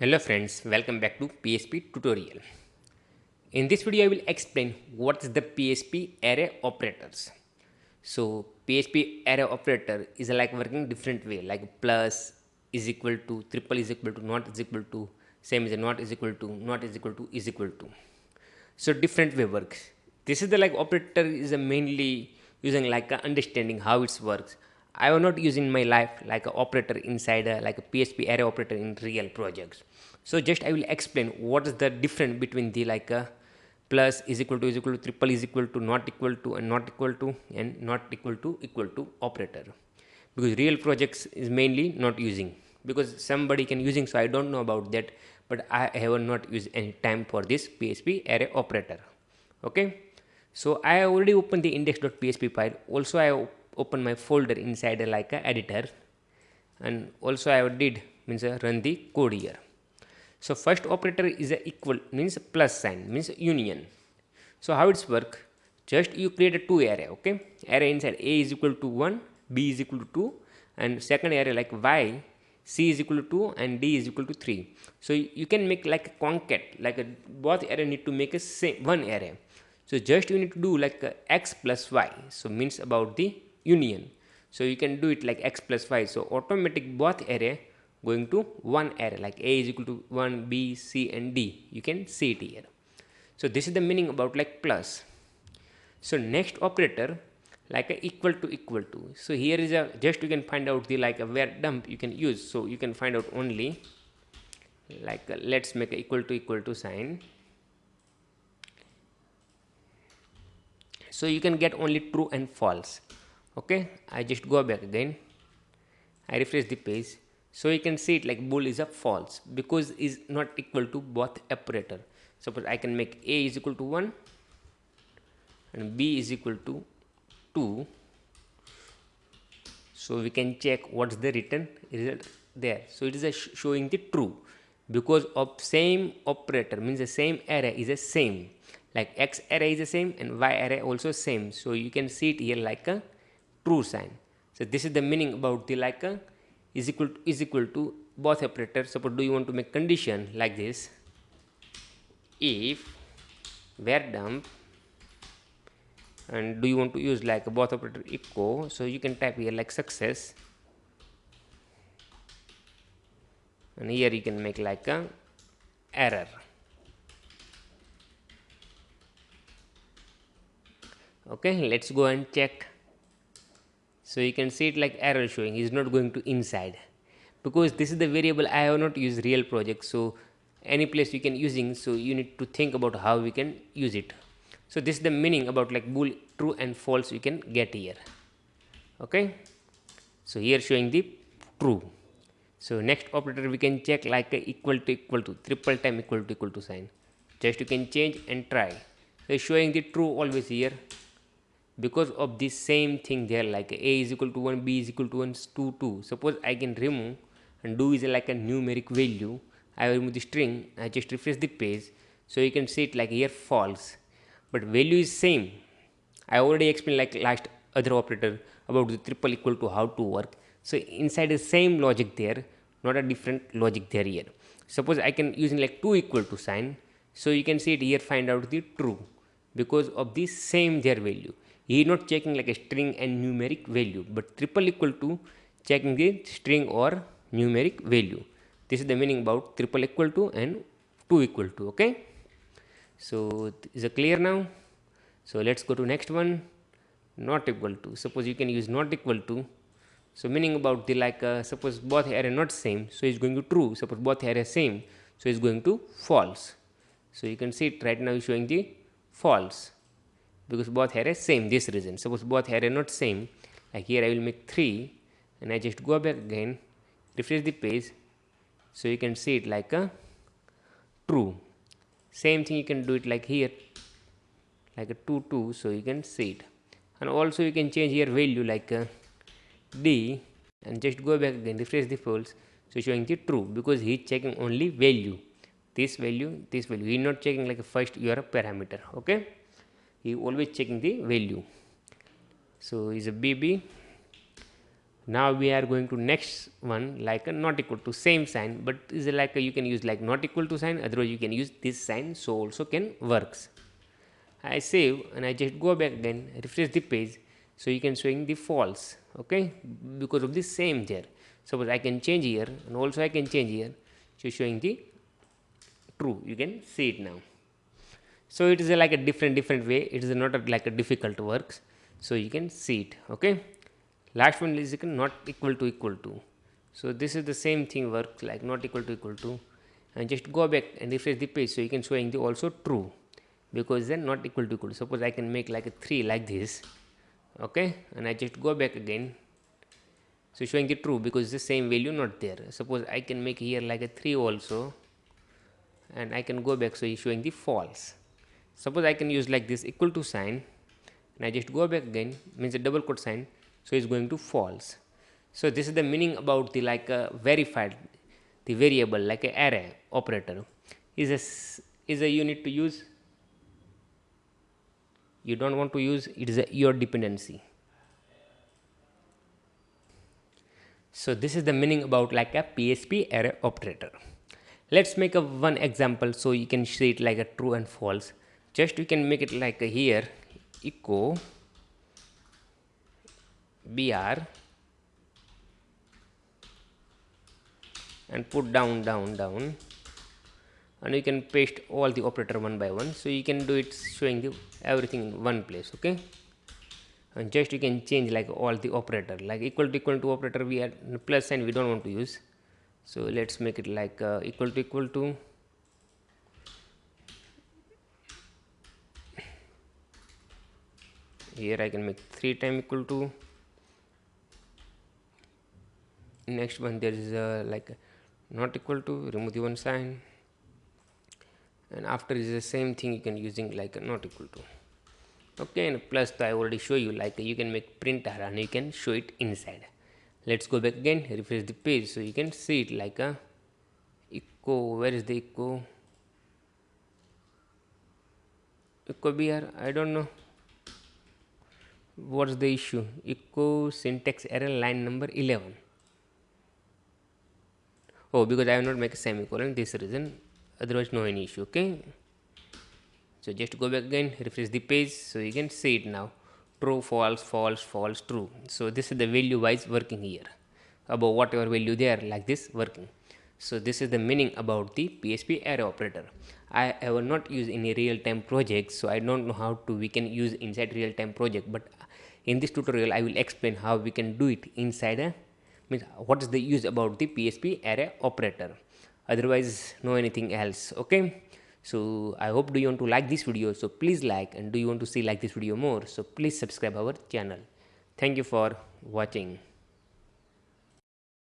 Hello friends, welcome back to PHP tutorial. In this video I will explain what is the PHP array operators. So PHP array operator is like working different way, like plus is equal to, triple is equal to, not is equal to, same as a not is equal to, not is equal to, is equal to. So different way works. This is the like operator is a mainly using like a understanding how it works. I will not use in my life like a operator inside a like a PHP array operator in real projects. So just I will explain what is the difference between the like a plus is equal to, triple is equal to, not equal to, and not equal to, and not equal to operator. Because real projects is mainly not using, because somebody can using, so I don't know about that, but I have not used any time for this PHP array operator. Okay, so I already opened the index.php file. Also I open my folder inside like a editor, and also I did means run the code here. So first operator is a equal, means plus sign, means union. So how it's work? Just you create a two array, okay? Array inside a is equal to 1, b is equal to 2, and second array like y, c is equal to 2, and d is equal to 3. So you can make like a concat, like a both array need to make a same one array. So just you need to do like a x plus y. So means about the union. So you can do it like x plus y. So automatic both array going to one array, like a is equal to 1, b, c, and d. You can see it here. So this is the meaning about like plus. So next operator like a equal to. So here is a just you can find out the like a where dump you can use. So you can find out only like a, let's make a equal to sign. So you can get only true and false. Okay, I just go back again, I refresh the page. So you can see it like bool is a false because is not equal to both operator. Suppose I can make a is equal to 1 and b is equal to 2. So we can check what's the written result there. So it is a showing the true because of same operator, means the same array is the same, like x array is the same and y array also same. So you can see it here like a true sign. So this is the meaning about the like a is equal to both operators. Suppose do you want to make condition like this, if where dump, and do you want to use like a both operator echo, so you can type here like success, and here you can make like a error. Okay, let's go and check. So you can see it like error showing is not going to inside, because this is the variable I have not used real project. So any place you can using, so you need to think about how we can use it. So this is the meaning about like bool true and false you can get here. Okay, so here showing the true. So next operator we can check like a equal to, triple time equal to sign. Just you can change and try. So showing the true always here because of this same thing there, like a is equal to 1, b is equal to 1, 2. Suppose I can remove and do is like a numeric value. I will remove the string. I just refresh the page. So you can see it like here false, but value is same. I already explained like last other operator about the triple equal to how to work. So inside the same logic there, not a different logic there here. Suppose I can using like 2 equal to sign. So you can see it here, find out the true because of the same their value. He is not checking like a string and numeric value, but triple equal to checking the string or numeric value. This is the meaning about triple equal to and 2 equal to. Okay, so is it clear now? So let's go to next one, not equal to. Suppose you can use not equal to. So meaning about the like suppose both array not same, so it's going to true. Suppose both array same, so it's going to false. So you can see it right now showing the false because both array same, this reason. Suppose both array not same, like here I will make 3 and I just go back again, refresh the page. So you can see it like a true. Same thing you can do it like here like a 2. So you can see it, and also you can change here value like d and just go back again, refresh the false. So showing the true because he is checking only value, this value, this value. He is not checking like first your parameter. Okay, he always checking the value. So is a bb Now we are going to next one, like a not equal to, same sign, but is like a, you can use like not equal to sign, otherwise you can use this sign, so also can works. I save and I just go back again, refresh the page, so you can showing the false. Okay, because of the same there. Suppose I can change here and also I can change here, so showing the true. You can see it now. So it is like a different way. It is not like a difficult works, so you can see it. Okay, last one is not equal to. So this is the same thing works, like not equal to, and just go back and refresh the page, so you can showing the also true, because then not equal. Suppose I can make like a 3 like this. Okay, and I just go back again, so showing the true because the same value not there. Suppose I can make here like a 3 also, and I can go back, so it's showing the false. Suppose I can use like this equal to sign, and I just go back again, means a double quote sign, so it's going to false. So this is the meaning about the like verified, the variable like a array operator is a you need to use, you don't want to use, it is your dependency. So this is the meaning about like a PHP array operator. Let's make a one example so you can see it like a true and false. Just you can make it like a here echo br and put down, and you can paste all the operator one by one, so you can do it showing the everything in one place. Okay, and just you can change like all the operator, like equal to operator we are plus sign we don't want to use, so let's make it like equal to here I can make 3 time equal to. Next one there is like not equal to, remove the one sign, and after is the same thing you can using like not equal to. Okay, and plus I already show you like you can make printer and you can show it inside. Let's go back again, refresh the page, so you can see it like a echo. Where is the echo here? I don't know what's the issue. Echo syntax error line number 11. Oh, because I have not make a semicolon, this reason, otherwise no any issue. Okay, so just go back again, refresh the page, so you can see it now, true false true. So this is the value wise working here, about whatever value there like this working. So this is the meaning about the PHP array operator. I have not used any real-time project, so I don't know how to we can use inside real-time project, but in this tutorial I will explain how we can do it inside a, means what is the use about the PHP array operator, otherwise no anything else. Okay, so I hope do you want to like this video, so please like, and do you want to see like this video more, so please subscribe our channel. Thank you for watching.